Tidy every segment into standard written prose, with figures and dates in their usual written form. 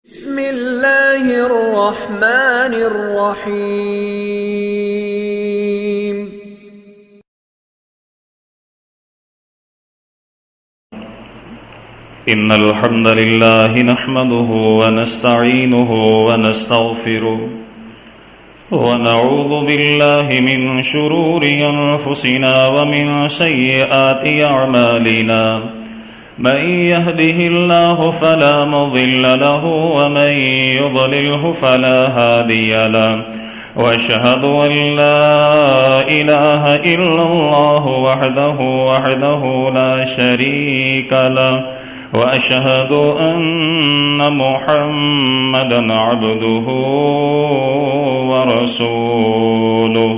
بسم اللہ الرحمن الرحیم ان الحمد لله نحمده ونستعينه ونستغفره ونعوذ بالله من شرور انفسنا ومن سيئات اعمالنا من يهده الله فلا مضل له ومن يضلله فلا هادي له واشهد ان لا اله الا الله وحده لا شريك له واشهد ان محمدا عبده ورسوله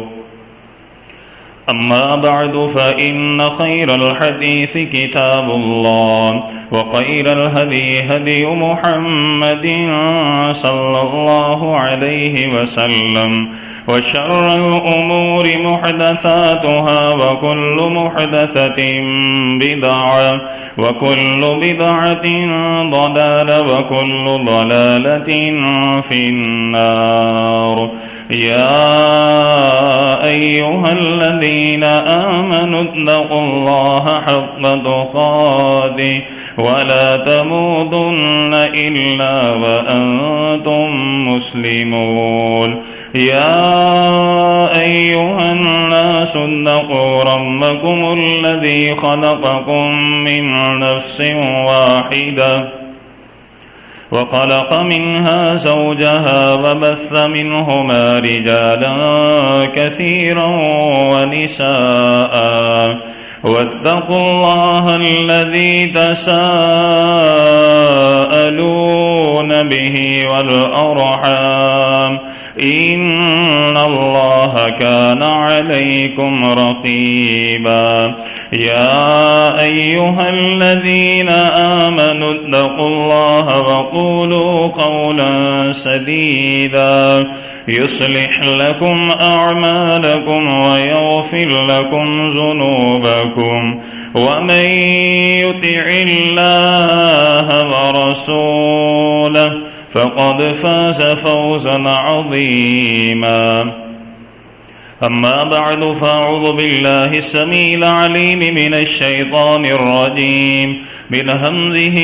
أما بعد فإن خير الحديث كتاب الله وخير الهدي هدي محمد صلى الله عليه وسلم وشر الأمور محدثاتها وكل محدثة بدعة وكل بدعة ضلالة وكل ضلالة في النار يا أيها الذين آمنوا اتقوا الله حق تقاته ولا تموتن إلا وأنتم مسلمون يا أيها الناس اتقوا ربكم الذي خلقكم من نفس واحدة وخلق منها زوجها وبث منهما رجالا كثيرا ونساء واتقوا الله الذي تساءلون به والأرحام إن الله كان عليكم رقيبا يا أيها الذين آمنوا اتقوا الله وقولوا قولا سديدا يصلح لكم أعمالكم ويغفر لكم ذنوبكم ومن يطع الله ورسوله فقد فاز فوزا عظيما أما بعد فأعوذ بالله السميع العليم من الشيطان الرجيم من همزه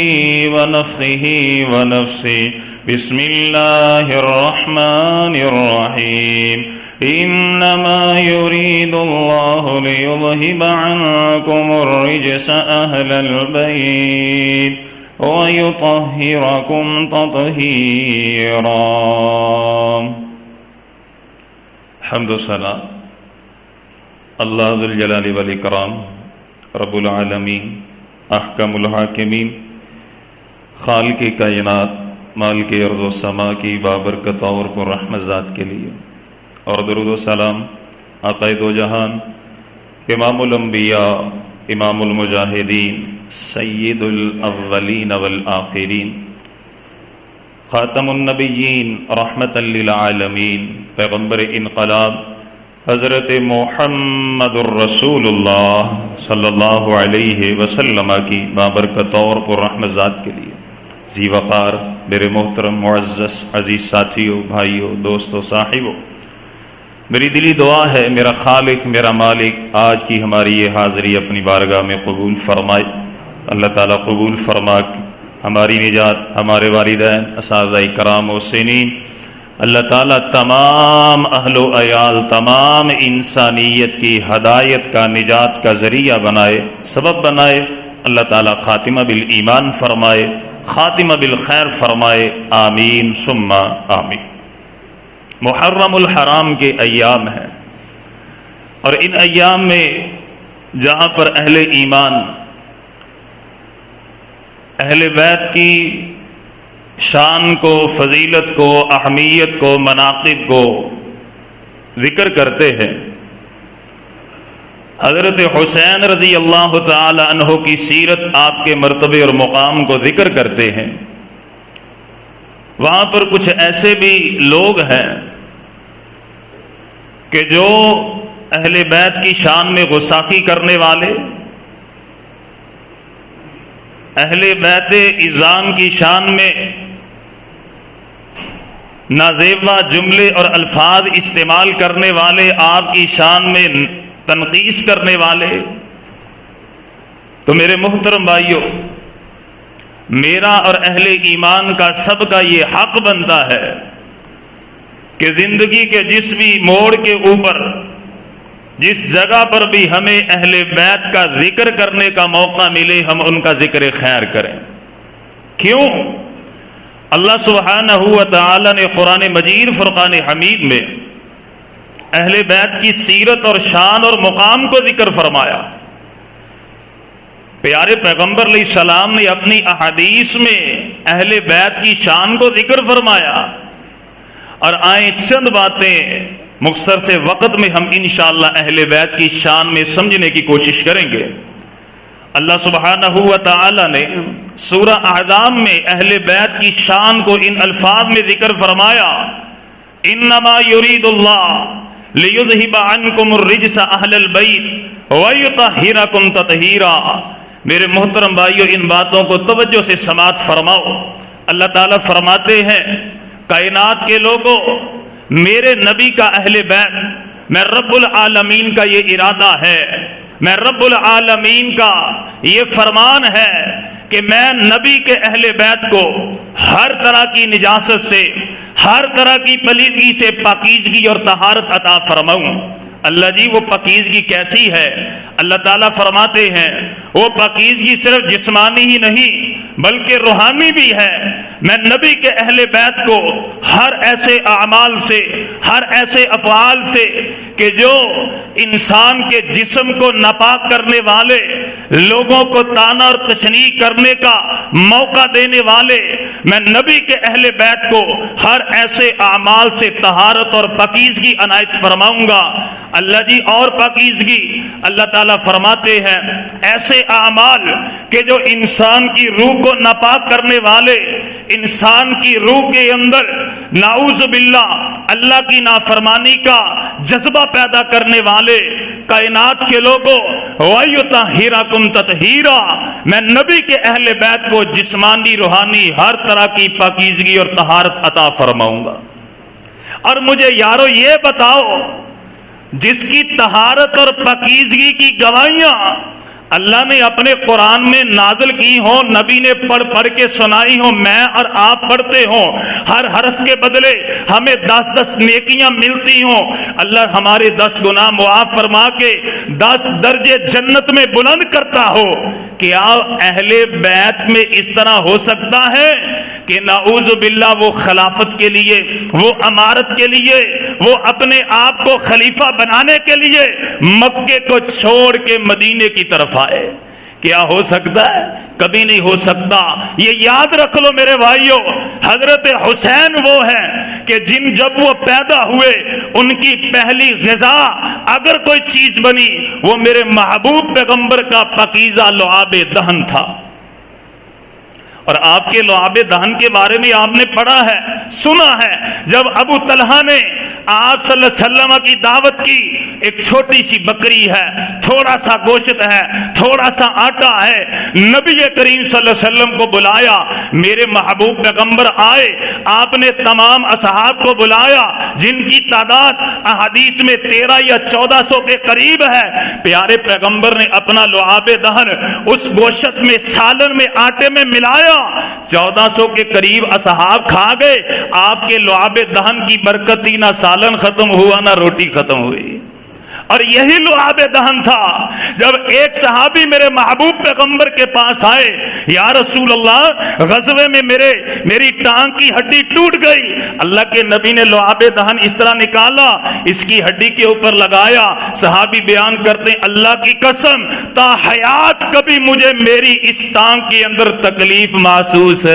ونفخه ونفسه بسم الله الرحمن الرحيم إنما يريد الله ليذهب عنكم الرجس أهل البيت ويطهركم تطهيرا حمد و ثنا اللہ ذوالجلال والاکرام رب العالمین احکم الحاکمین خالق کائنات مالک ارض و سما کی بابرکت اور پر رحمت ذات کے لیے، اور درود و سلام آقا دو جہان امام الانبیاء امام المجاہدین سید الاولین والآخرین خاتم النبیین رحمت للعالمین پیغمبر انقلاب حضرت محمد الرسول اللہ صلی اللہ علیہ وسلم کی بابرکت اور پر رحمت ذات کے لیے ذی وقار میرے محترم معزز عزیز ساتھیوں، بھائیوں، دوستوں، صاحبوں، میری دلی دعا ہے میرا خالق میرا مالک آج کی ہماری یہ حاضری اپنی بارگاہ میں قبول فرمائے۔ اللہ تعالیٰ قبول فرما ہماری نجات، ہمارے والدین، اساتذہ کرام و سنین، اللہ تعالیٰ تمام اہل و عیال، تمام انسانیت کی ہدایت کا، نجات کا ذریعہ بنائے، سبب بنائے۔ اللہ تعالیٰ خاتمہ بالایمان فرمائے، خاتمہ بالخیر فرمائے، آمین ثم آمین۔ محرم الحرام کے ایام ہیں، اور ان ایام میں جہاں پر اہل ایمان اہل بیت کی شان کو، فضیلت کو، اہمیت کو، مناقب کو ذکر کرتے ہیں، حضرت حسین رضی اللہ تعالی عنہ کی سیرت، آپ کے مرتبے اور مقام کو ذکر کرتے ہیں، وہاں پر کچھ ایسے بھی لوگ ہیں کہ جو اہل بیت کی شان میں گستاخی کرنے والے، اہل بیت اعظام کی شان میں نازیبا جملے اور الفاظ استعمال کرنے والے، آپ کی شان میں تنقیص کرنے والے، تو میرے محترم بھائیوں، میرا اور اہل ایمان کا سب کا یہ حق بنتا ہے کہ زندگی کے جس بھی موڑ کے اوپر، جس جگہ پر بھی ہمیں اہل بیت کا ذکر کرنے کا موقع ملے، ہم ان کا ذکر خیر کریں۔ کیوں؟ اللہ سبحانہ و تعالی نے قرآن مجید فرقان حمید میں اہل بیت کی سیرت اور شان اور مقام کو ذکر فرمایا۔ پیارے پیغمبر علیہ السلام نے اپنی احادیث میں اہل بیت کی شان کو ذکر فرمایا، اور آئیں چند باتیں مختصر سے وقت میں ہم انشاءاللہ اہل بیت کی شان میں سمجھنے کی کوشش کریں گے۔ اللہ سبحانہ و تعالی نے سورہ احزاب میں اہل بیت کی شان کو ان الفاظ میں ذکر فرمایا، انما یرید اللہ لیذہب عنکم الرجس اہل البیت ویطہرکم تطہیرا۔ میرے محترم بھائیو، ان باتوں کو توجہ سے سماعت فرماؤ۔ اللہ تعالیٰ فرماتے ہیں، کائنات کے لوگوں، میرے نبی کا اہل بیت، میں رب العالمین کا یہ ارادہ ہے، میں رب العالمین کا یہ فرمان ہے کہ میں نبی کے اہل بیت کو ہر طرح کی نجاست سے، ہر طرح کی پلیدگی سے پاکیزگی اور طہارت عطا فرماؤں۔ اللہ جی، وہ پاکیزگی کیسی ہے؟ اللہ تعالیٰ فرماتے ہیں، وہ پاکیزگی صرف جسمانی ہی نہیں بلکہ روحانی بھی ہے۔ میں نبی کے اہل بیت کو ہر ایسے اعمال سے، ہر ایسے افعال سے کہ جو انسان کے جسم کو ناپاک کرنے والے، لوگوں کو طعنہ اور تشنیع کرنے کا موقع دینے والے، میں نبی کے اہل بیت کو ہر ایسے اعمال سے طہارت اور پاکیزگی عنایت فرماؤں گا۔ اللہ جی، اور پاکیزگی اللہ تعالیٰ فرماتے ہیں، ایسے اعمال کہ جو انسان کی روح کو ناپاک کرنے والے، انسان کی روح کے اندر نعوذ باللہ اللہ کی نافرمانی کا جذبہ پیدا کرنے والے، کائنات کے لوگوں، وَيُطَهِّرَكُمْ تَطْهِيرًا، میں نبی کے اہل بیت کو جسمانی روحانی ہر طرح کی پاکیزگی اور طہارت عطا فرماؤں گا۔ اور مجھے یارو یہ بتاؤ، جس کی طہارت اور پاکیزگی کی گواہیاں اللہ نے اپنے قرآن میں نازل کی ہوں، نبی نے پڑھ پڑھ کے سنائی ہوں، میں اور آپ پڑھتے ہوں، ہر حرف کے بدلے ہمیں 10 نیکیاں ملتی ہوں، اللہ ہمارے 10 گناہ معاف فرما کے 10 درجے جنت میں بلند کرتا ہو، کیا اہل بیت میں اس طرح ہو سکتا ہے کہ نعوذ باللہ وہ خلافت کے لیے، وہ امارت کے لیے، وہ اپنے آپ کو خلیفہ بنانے کے لیے مکے کو چھوڑ کے مدینے کی طرف آئے؟ کیا ہو سکتا ہے؟ کبھی نہیں ہو سکتا۔ یہ یاد رکھ لو میرے بھائیوں، حضرت حسین وہ ہیں کہ جب وہ پیدا ہوئے، ان کی پہلی غذا اگر کوئی چیز بنی، وہ میرے محبوب پیغمبر کا پاکیزہ لعاب دہن تھا۔ اور آپ کے لعاب دہن کے بارے میں آپ نے پڑھا ہے، سنا ہے، جب ابو طلحہ نے آپ صلی اللہ علیہ وسلم کی دعوت کی، ایک چھوٹی سی بکری ہے، تھوڑا سا گوشت ہے، تھوڑا سا آٹا ہے، نبی کریم صلی اللہ علیہ وسلم کو بلایا، میرے محبوب پیغمبر آئے، آپ نے تمام اصحاب کو بلایا جن کی تعداد احادیث میں 13 یا 1400 کے قریب ہے۔ پیارے پیغمبر نے اپنا لعاب دہن اس گوشت میں، سالن میں، آٹے میں ملایا، 1400 کے قریب اصحاب کھا گئے۔ آپ کے لعاب دہن کی برکت ہی نہ سالن ختم ہوا نہ روٹی ختم ہوئی۔ اور یہی لعاب دہن تھا جب ایک صحابی میرے محبوب پیغمبر کے پاس آئے، یا رسول اللہ، غزوے میں میری ٹانگ کی ہڈی ٹوٹ گئی۔ اللہ کے نبی نے لعاب دہن اس طرح نکالا، اس کی ہڈی کے اوپر لگایا۔ صحابی بیان کرتے ہیں، اللہ کی قسم تا حیات کبھی مجھے میری اس ٹانگ کے اندر تکلیف محسوس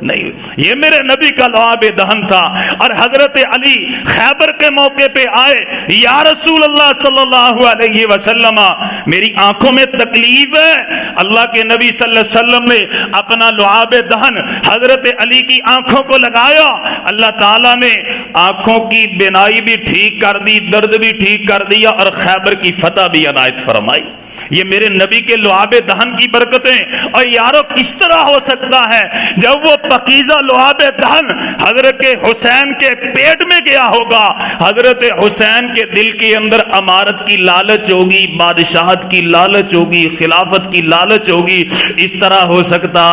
نہیں۔ یہ میرے نبی کا لعاب دہن تھا۔ اور حضرت علی خیبر کے موقع پہ آئے، یا رسول اللہ صلی اللہ علیہ وسلم، میری آنکھوں میں تکلیف ہے۔ اللہ کے نبی صلی اللہ علیہ وسلم نے اپنا لعاب دہن حضرت علی کی آنکھوں کو لگایا، اللہ تعالیٰ نے آنکھوں کی بینائی بھی ٹھیک کر دی، درد بھی ٹھیک کر دیا، اور خیبر کی فتح بھی عنایت فرمائی۔ یہ میرے نبی کے لعاب دہن کی برکتیں. اور یارو کس طرح ہو سکتا ہے جب وہ پاکیزہ لعاب دہن حضرت حسین کے پیٹ میں گیا ہوگا، حضرت حسین کے دل کے اندر امارت کی لالچ ہوگی، بادشاہت کی لالچ ہوگی، خلافت کی لالچ ہوگی. اس طرح ہو سکتا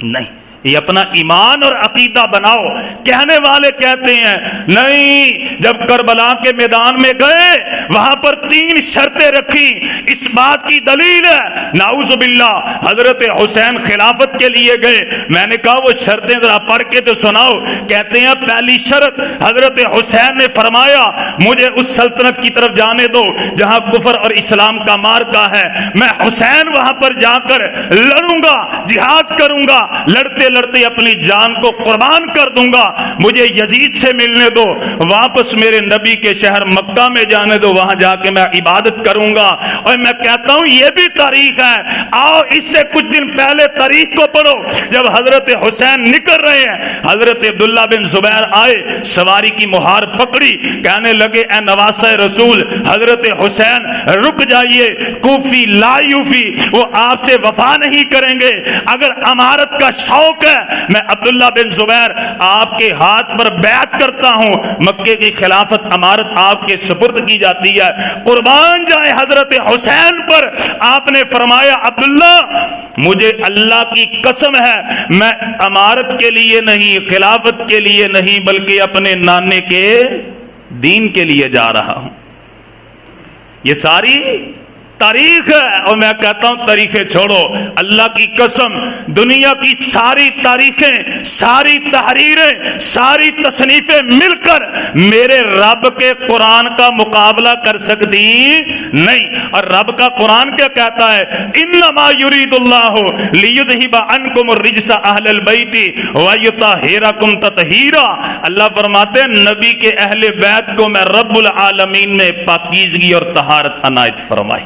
نہیں. یہ اپنا ایمان اور عقیدہ بناؤ. کہنے والے کہتے ہیں نہیں، جب کربلا کے میدان میں گئے وہاں پر 3 شرطیں رکھی. اس بات کی دلیل ہے نعوذ باللہ حضرت حسین خلافت کے لیے گئے. میں نے کہا وہ شرطیں ذرا پڑھ کے تو سناؤ. کہتے ہیں پہلی شرط حضرت حسین نے فرمایا مجھے اس سلطنت کی طرف جانے دو جہاں کفر اور اسلام کا مارکا ہے. میں حسین وہاں پر جا کر لڑوں گا، جہاد کروں گا، لڑتے لڑتے اپنی جان کو قربان کر دوں گا. مجھے یزید سے ملنے دو، واپس میرے نبی کے شہر مکہ میں جانے دو، وہاں جا کے میں عبادت کروں گا. اور میں کہتا ہوں یہ بھی تاریخ ہے. آؤ اس سے کچھ دن پہلے تاریخ کو پڑھو. جب حضرت حسین نکل رہے ہیں، حضرت عبداللہ بن زبیر آئے، سواری کی مہار پکڑی، کہنے لگے اے نواسہ رسول حضرت حسین رک جائیے، کوفی لا یوفی، وہ آپ سے وفا نہیں کریں گے. اگر امارت کا شوق ہے میں عبداللہ بن زبیر آپ کے ہاتھ پر بیعت کرتا ہوں، مکے کی خلافت امارت آپ کے سپرد کی جاتی ہے، قربان جائے حضرت حسین پر. آپ نے فرمایا عبداللہ مجھے اللہ کی قسم ہے میں امارت کے لیے نہیں، خلافت کے لیے نہیں، بلکہ اپنے نانے کے دین کے لیے جا رہا ہوں. یہ ساری تاریخ ہے. اور میں کہتا ہوں تاریخیں چھوڑو، اللہ کی قسم دنیا کی ساری تاریخیں، ساری تحریریں، ساری تصنیفیں مل کر میرے رب کے قرآن کا مقابلہ کر سکتی نہیں. اور رب کا قرآن کیا کہتا ہے؟ انما یرید اللہ لیذہب عنکم الرجس اہل البیت ویطہرکم تطہیرا. اللہ فرماتے ہیں نبی کے اہل بیت کو میں رب العالمین نے پاکیزگی اور طہارت عنایت فرمائی.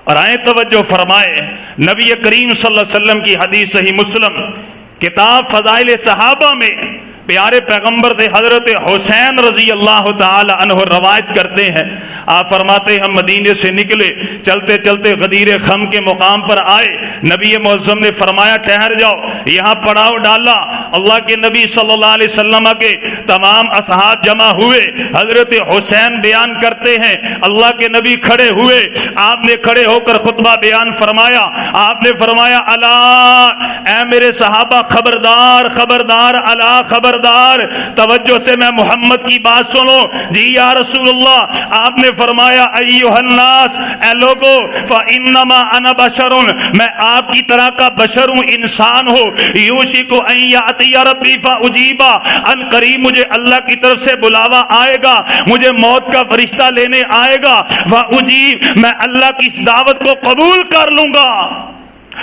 اور آئیں توجہ فرمائے، نبی کریم صلی اللہ علیہ وسلم کی حدیث صحیح مسلم کتاب فضائل صحابہ میں پیارے پیغمبر سے حضرت حسین رضی اللہ تعالی عنہ روایت کرتے ہیں. آپ فرماتے ہم مدینے سے نکلے، چلتے چلتے غدیر خم کے مقام پر آئے. نبی معظم نے فرمایا ٹھہر جاؤ، یہاں پڑاؤ ڈالا. اللہ کے نبی صلی اللہ علیہ وسلم کے تمام اصحاب جمع ہوئے. حضرت حسین بیان کرتے ہیں اللہ کے نبی کھڑے ہوئے. آپ نے کھڑے ہو کر خطبہ بیان فرمایا. آپ نے فرمایا الا اے میرے صحابہ خبردار خبردار، الا خبردار، توجہ سے میں محمد کی بات سنو. جی یا رسول اللہ. آپ نے فرمایا ایھا الناس، اے لوگو، فانما انا بشر، میں آپ کی طرح کا بشر ہوں، انسان ہوں. یوشک ان یاتی ربی فاجیبا، ان قریب مجھے اللہ کی طرف سے بلاوا آئے گا، مجھے موت کا فرشتہ لینے آئے گا. فاجیب، میں اللہ کی اس دعوت کو قبول کر لوں گا.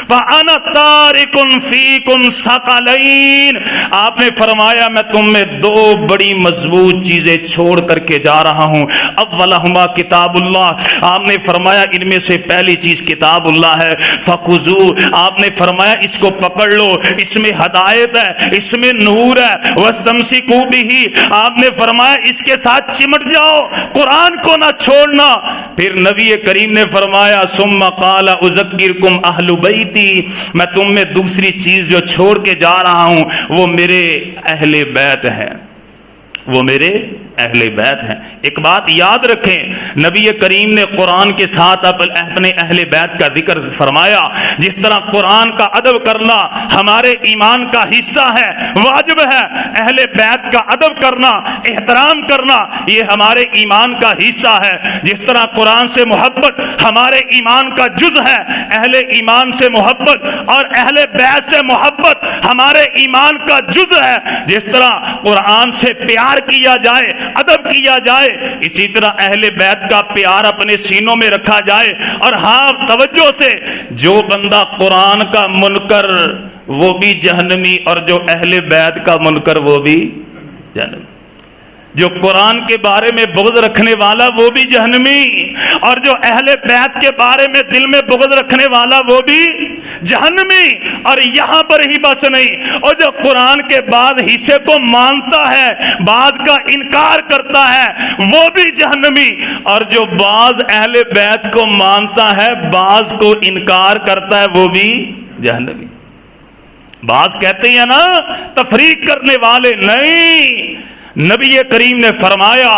وَأَنَا تَارِكٌ فِيكُمْ ثَقَلَيْنِ، آپ نے فرمایا میں تم میں 2 بڑی مضبوط چیزیں چھوڑ کر کے جا رہا ہوں. اولہما کتاب اللہ، آپ نے فرمایا ان میں سے پہلی چیز کتاب اللہ ہے. فَخُذُوهُ، آپ نے فرمایا اس کو پکڑ لو، اس میں ہدایت ہے، اس میں نور ہے. وَاسْتَمْسِكُوا بِهِ، آپ نے فرمایا اس کے ساتھ چمٹ جاؤ، قرآن کو نہ چھوڑنا. پھر نبی کریم نے فرمایا ثم قال اذکرکم اہل بیت، میں تم میں دوسری چیز جو چھوڑ کے جا رہا ہوں وہ میرے اہل بیت ہیں، وہ میرے اہل بیت ہیں. ایک بات یاد رکھیں، نبی کریم نے قرآن کے ساتھ اپنے اہل بیت کا ذکر فرمایا. جس طرح قرآن کا ادب کرنا ہمارے ایمان کا حصہ ہے، واجب ہے، اہل بیت کا ادب کرنا، احترام کرنا یہ ہمارے ایمان کا حصہ ہے. جس طرح قرآن سے محبت ہمارے ایمان کا جز ہے، اہل ایمان سے محبت اور اہل بیت سے محبت ہمارے ایمان کا جز ہے. جس طرح قرآن سے پیار کیا جائے، ادب کیا جائے، اسی طرح اہل بیت کا پیار اپنے سینوں میں رکھا جائے. اور ہاں توجہ سے، جو بندہ قرآن کا منکر وہ بھی جہنمی، اور جو اہل بیت کا منکر وہ بھی جہنمی. جو قرآن کے بارے میں بغض رکھنے والا وہ بھی جہنمی، اور جو اہل بیت کے بارے میں دل میں بغض رکھنے والا وہ بھی جہنمی۔ اور یہاں پر ہی بس نہیں، اور جو قرآن کے بعض حصے کو مانتا ہے بعض کا انکار کرتا ہے وہ بھی جہنمی، اور جو بعض اہل بیت کو مانتا ہے بعض کو انکار کرتا ہے وہ بھی جہنمی۔ بعض کہتے ہیں نا تفریق کرنے والے، نہیں، نبی کریم نے فرمایا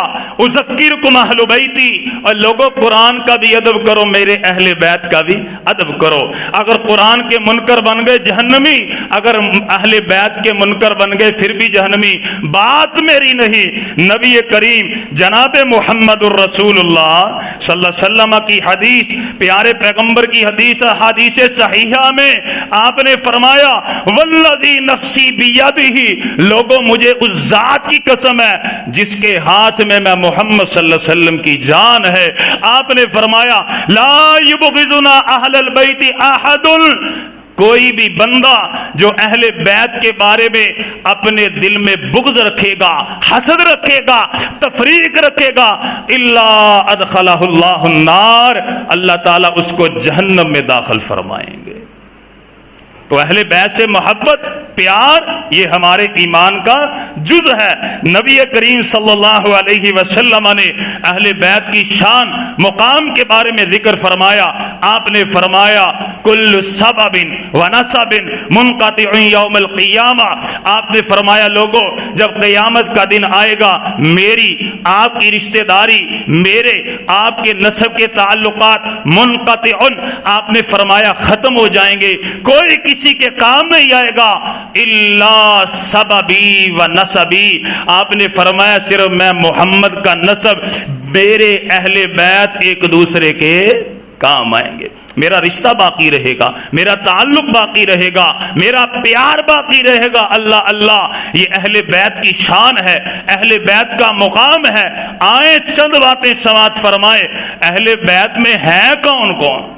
اذکرکم اہل بیتی، اور لوگوں قرآن کا بھی ادب کرو، میرے اہل بیت کا بھی ادب کرو۔ اگر قرآن کے منکر بن گئے جہنمی، اگر اہل بیت کے منکر بن گئے پھر بھی جہنمی۔ بات میری نہیں، نبی کریم جناب محمد الرسول اللہ صلی اللہ علیہ وسلم کی حدیث، پیارے پیغمبر کی حدیث، حدیث صحیحہ میں آپ نے فرمایا والذی نفسی بیدہ، لوگوں مجھے اس ذات کی قسم ہے جس کے ہاتھ میں محمد صلی اللہ علیہ وسلم کی جان ہے، آپ نے فرمایا لا یبغضنا اہل البیت احد، کوئی بھی بندہ جو اہل بیت کے بارے میں اپنے دل میں بغض رکھے گا، حسد رکھے گا، تفریق رکھے گا، الا ادخلہ اللہ النار، اللہ تعالیٰ اس کو جہنم میں داخل فرمائیں گے۔ تو اہل بیت سے محبت، پیار، یہ ہمارے ایمان کا جز ہے۔ نبی کریم صلی اللہ علیہ وسلم نے اہل بیت کی شان، مقام کے بارے میں ذکر فرمایا۔ آپ نے فرمایا کل سبب ونسب منقطع یوم القیامہ، آپ نے فرمایا لوگوں جب قیامت کا دن آئے گا میری آپ کی رشتہ داری، میرے آپ کے نسب کے تعلقات منقطع، آپ نے فرمایا ختم ہو جائیں گے، کوئی کسی کے کام نہیں آئے گا الا سببی و نسبی، آپ نے فرمایا صرف میں محمد کا نسب، میرے اہل بیت ایک دوسرے کے کام آئیں گے، میرا رشتہ باقی رہے گا، میرا تعلق باقی رہے گا، میرا پیار باقی رہے گا۔ اللہ اللہ، یہ اہل بیت کی شان ہے، اہل بیت کا مقام ہے۔ آئیں چند باتیں سماعت فرمائے، اہل بیت میں ہیں کون کون؟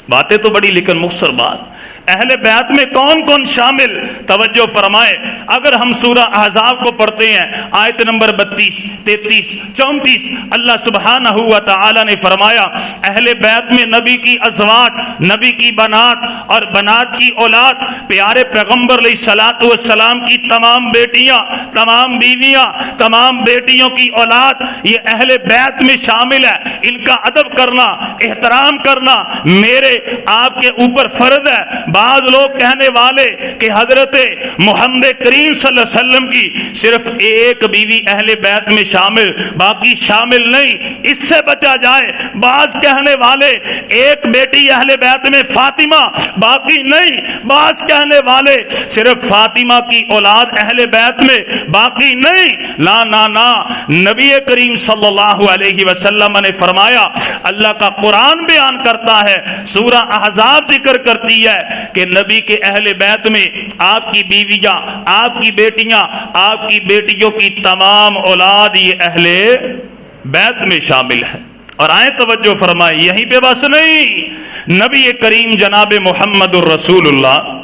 باتیں تو بڑی لیکن مختصر بات، اہل بیت میں کون کون شامل؟ توجہ فرمائے، اگر ہم سورہ احزاب کو پڑھتے ہیں آیت نمبر 32، 33، 34، اللہ سبحانہ و تعالی نے فرمایا اہل بیت میں نبی کی ازواج، نبی کی بنات اور بنات کی اولاد، پیارے پیغمبر علیہ الصلوۃ والسلام کی تمام بیٹیاں، تمام بیویاں، تمام بیٹیوں کی اولاد، یہ اہل بیت میں شامل ہے۔ ان کا ادب کرنا، احترام کرنا میرے آپ کے اوپر فرض ہے۔ بعض لوگ کہنے والے کہ حضرت محمد کریم صلی اللہ علیہ وسلم کی صرف ایک بیوی اہل بیت میں شامل، باقی شامل نہیں، اس سے بچا جائے۔ بعض کہنے والے ایک بیٹی اہل بیت میں فاطمہ، باقی نہیں۔ بعض کہنے والے صرف فاطمہ کی اولاد اہل بیت میں، باقی نہیں۔ لا نا نا، نبی کریم صلی اللہ علیہ وسلم نے فرمایا، اللہ کا قرآن بیان کرتا ہے، سورہ احزاب ذکر کرتی ہے کہ نبی کے اہل بیت میں آپ کی بیویاں، آپ کی بیٹیاں، آپ کی بیٹیوں کی تمام اولاد یہ اہل بیت میں شامل ہے۔ اور آئیں توجہ فرمائے، یہیں پہ بس نہیں، نبی کریم جناب محمد الرسول اللہ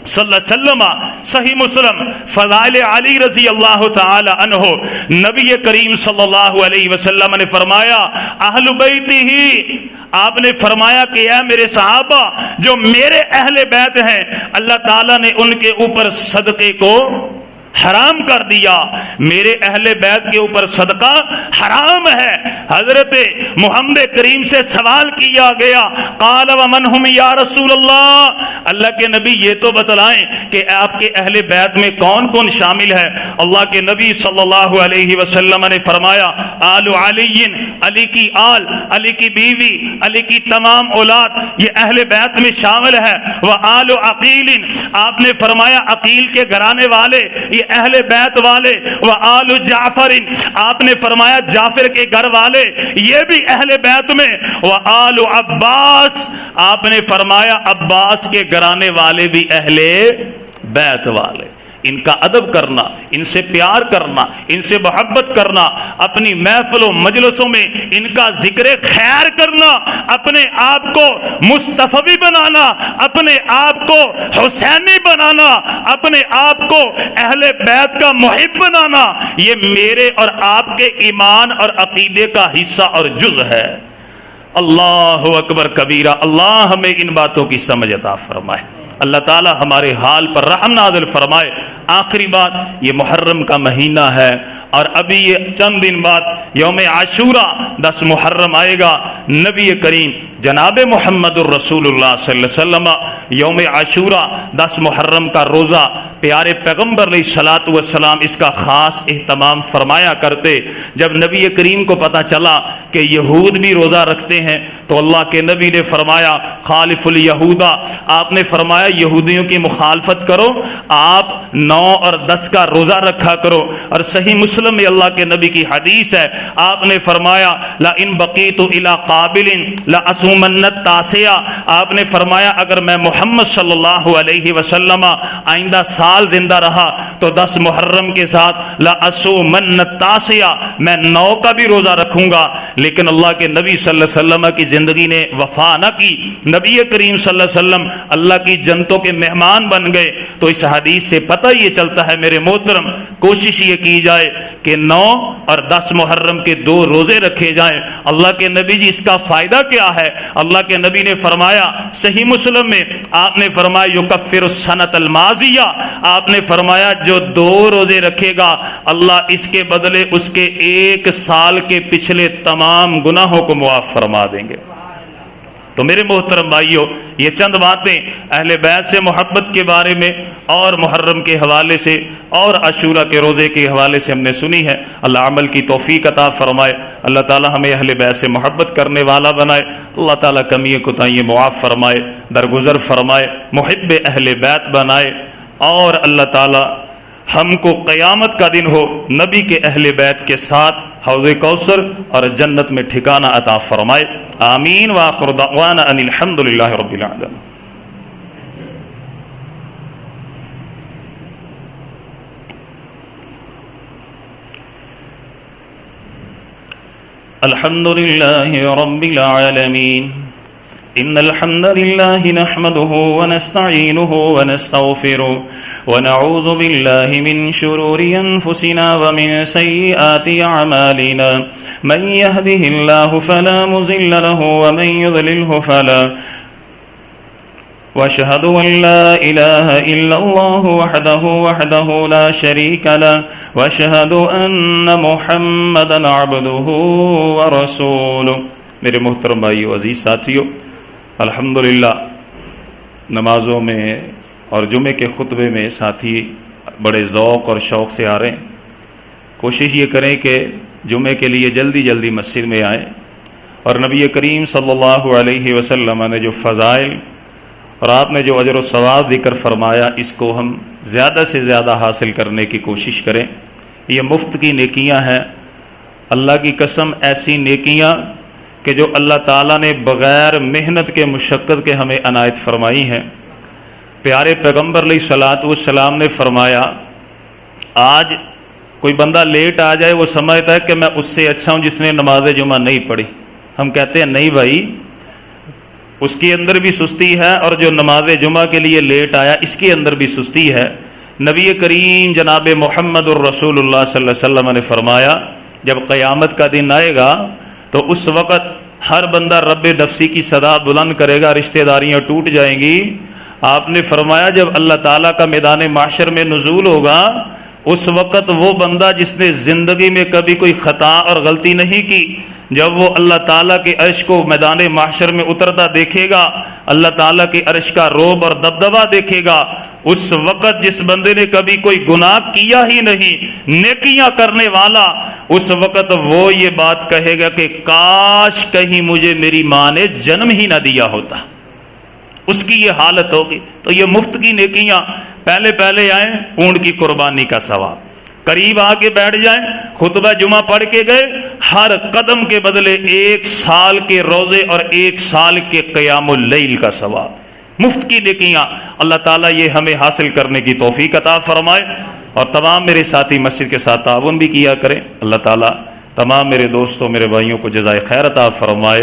صلی اللہ علیہ وسلم، صحیح مسلم فضائل علی رضی اللہ تعالی عنہ، نبی کریم صلی اللہ علیہ وسلم نے فرمایا اہل بیتی ہی، آپ نے فرمایا کہ اے میرے صحابہ جو میرے اہل بیت ہیں، اللہ تعالیٰ نے ان کے اوپر صدقے کو حرام کر دیا، میرے اہل بیت کے اوپر صدقہ حرام ہے۔ حضرت محمد کریم سے سوال کیا گیا قال ومن ہم یا رسول اللہ، اللہ کے نبی یہ تو بتلائیں کہ آپ کے اہل بیت میں کون کون شامل ہے؟ اللہ کے نبی صلی اللہ علیہ وسلم نے فرمایا آل علی، علی کی آل، علی کی بیوی، علی کی تمام اولاد یہ اہل بیت میں شامل ہے۔ وآل عقیل، آپ نے فرمایا عقیل کے گھرانے والے یہ اہل بیت والے۔ وآل جعفر، آپ نے فرمایا جعفر کے گھر والے یہ بھی اہل بیت میں۔ وآل عباس، آپ نے فرمایا عباس کے گھرانے والے بھی اہل بیت والے۔ ان کا ادب کرنا، ان سے پیار کرنا، ان سے محبت کرنا، اپنی محفل و مجلسوں میں ان کا ذکر خیر کرنا، اپنے آپ کو مصطفی بنانا، اپنے آپ کو حسینی بنانا، اپنے آپ کو اہل بیت کا محب بنانا، یہ میرے اور آپ کے ایمان اور عقیدے کا حصہ اور جز ہے۔ اللہ اکبر کبیرہ۔ اللہ ہمیں ان باتوں کی سمجھ عطا فرمائے، اللہ تعالی ہمارے حال پر رحم نازل فرمائے۔ آخری بات، یہ محرم کا مہینہ ہے اور ابھی یہ چند دن بعد یوم عاشورہ 10 محرم آئے گا۔ نبی کریم جناب محمد الرسول اللہ صلی اللہ علیہ وسلم یوم عاشورہ 10 محرم کا روزہ پیارے پیغمبر علیہ الصلوۃ والسلام اس کا خاص اہتمام فرمایا کرتے۔ جب نبی کریم کو پتہ چلا کہ یہود بھی روزہ رکھتے ہیں تو اللہ کے نبی نے فرمایا خالف الیہودا، آپ نے فرمایا یہودیوں کی مخالفت کرو، آپ 9 اور 10 کا روزہ رکھا کرو۔ اور صحیح مسلم میں اللہ کے نبی کی حدیث ہے، آپ نے فرمایا لئن بقیت الی قابل لأصومن التاسع، آپ نے فرمایا اگر میں محمد صلی اللہ علیہ وسلم آئندہ سال زندہ رہا تو 10 محرم کے ساتھ لأصومن التاسع، میں 9 کا بھی روزہ رکھوں گا۔ لیکن اللہ کے نبی صلی اللہ علیہ وسلم کی زندگی نے وفا نہ کی، نبی کریم صلی اللہ علیہ وسلم اللہ کی جنتوں کے مہمان بن گئے۔ تو اس حدیث سے پتہ یہ چلتا ہے میرے محترم، کوشش یہ کی جائے کہ 9 اور 10 محرم کے 2 روزے رکھے جائیں۔ اللہ کے نبی جی اس کا فائدہ کیا ہے؟ اللہ کے نبی نے فرمایا صحیح مسلم میں، آپ نے فرمایا یکفر السنۃ الماضیہ، آپ نے فرمایا جو 2 روزے رکھے گا اللہ اس کے بدلے اس کے 1 سال کے پچھلے تمام گناہوں کو معاف فرما دیں گے۔ تو میرے محترم بھائیوں، یہ چند باتیں اہل بیت سے محبت کے بارے میں اور محرم کے حوالے سے اور عاشورہ کے روزے کے حوالے سے ہم نے سنی ہے۔ اللہ عمل کی توفیق عطا فرمائے، اللہ تعالی ہمیں اہل بیت سے محبت کرنے والا بنائے، اللہ تعالی کمیاں کوتاہیاں معاف فرمائے، درگزر فرمائے، محب اہل بیت بنائے، اور اللہ تعالی ہم کو قیامت کا دن ہو نبی کے اہل بیت کے ساتھ حوض کوثر اور جنت میں ٹھکانہ عطا فرمائے۔ آمین وآخر دعوانا ان الحمد للہ رب العالمین۔ الحمد للہ رب العالمین، إن الحمد لله نحمده ونستعينه ونستغفره ونعوذ بالله من شرور أنفسنا ومن سيئات أعمالنا، من يهده الله فلا مضل له ومن يضلله فلا، وأشهد أن لا إله إلا الله وحده لا شريك له، وأشهد أن محمدا عبده ورسوله۔ میرے محترم بھائیو، عزیز ساتھیو، الحمدللہ نمازوں میں اور جمعے کے خطبے میں ساتھی بڑے ذوق اور شوق سے آ رہے ہیں۔ کوشش یہ کریں کہ جمعے کے لیے جلدی جلدی مسجد میں آئیں، اور نبی کریم صلی اللہ علیہ وسلم نے جو فضائل اور آپ نے جو اجر و ثواب ذکر فرمایا، اس کو ہم زیادہ سے زیادہ حاصل کرنے کی کوشش کریں۔ یہ مفت کی نیکیاں ہیں، اللہ کی قسم ایسی نیکیاں کہ جو اللہ تعالیٰ نے بغیر محنت کے مشقت کے ہمیں عنایت فرمائی ہیں۔ پیارے پیغمبر علیہ الصلوۃ والسلام نے فرمایا آج کوئی بندہ لیٹ آ جائے، وہ سمجھتا ہے کہ میں اس سے اچھا ہوں جس نے نماز جمعہ نہیں پڑھی۔ ہم کہتے ہیں نہیں بھائی، اس کے اندر بھی سستی ہے، اور جو نماز جمعہ کے لیے لیٹ آیا اس کے اندر بھی سستی ہے۔ نبی کریم جناب محمد الرسول اللہ صلی اللہ علیہ وسلم نے فرمایا جب قیامت کا دن آئے گا تو اس وقت ہر بندہ رب نفسی کی صدا بلند کرے گا، رشتہ داریاں ٹوٹ جائیں گی۔ آپ نے فرمایا جب اللہ تعالیٰ کا میدان محشر میں نزول ہوگا، اس وقت وہ بندہ جس نے زندگی میں کبھی کوئی خطا اور غلطی نہیں کی، جب وہ اللہ تعالیٰ کے عرش کو میدان محشر میں اترتا دیکھے گا، اللہ تعالیٰ کے عرش کا روب اور دبدبہ دیکھے گا، اس وقت جس بندے نے کبھی کوئی گناہ کیا ہی نہیں، نیکیاں کرنے والا، اس وقت وہ یہ بات کہے گا کہ کاش کہیں مجھے میری ماں نے جنم ہی نہ دیا ہوتا۔ اس کی یہ حالت ہوگی۔ تو یہ مفت کی نیکیاں، پہلے پہلے آئیں، اونٹ کی قربانی کا ثواب، قریب آ کے بیٹھ جائیں، خطبہ جمعہ پڑھ کے گئے، ہر قدم کے بدلے 1 سال کے روزے اور 1 سال کے قیام اللیل کا ثواب۔ مفت کی نیکیاں، اللہ تعالیٰ یہ ہمیں حاصل کرنے کی توفیق عطا فرمائے، اور تمام میرے ساتھی مسجد کے ساتھ تعاون بھی کیا کریں۔ اللہ تعالیٰ تمام میرے دوستوں میرے بھائیوں کو جزائے خیر عطا فرمائے۔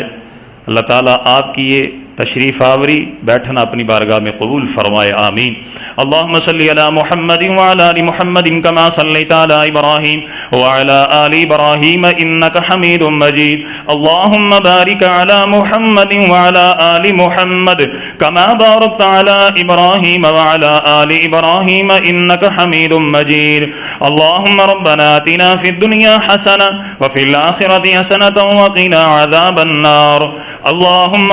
اللہ تعالیٰ آپ کی یہ تشریف آوری بیٹھنا اپنی بارگاہ میں قبول فرمائے، آمین۔ اللہم صلی علی محمد وعلی آل محمد کما صلیت علی ابراہیم وعلی آل ابراہیم انک حمید مجید۔ اللہم بارک علی محمد وعلی آل محمد کما بارکت علی ابراہیم وعلی آل ابراہیم انک حمید مجید۔ اللہم ربنا آتنا فی الدنیا حسنہ وفی الآخرۃ حسنۃ وقنا عذاب النار۔ اللہم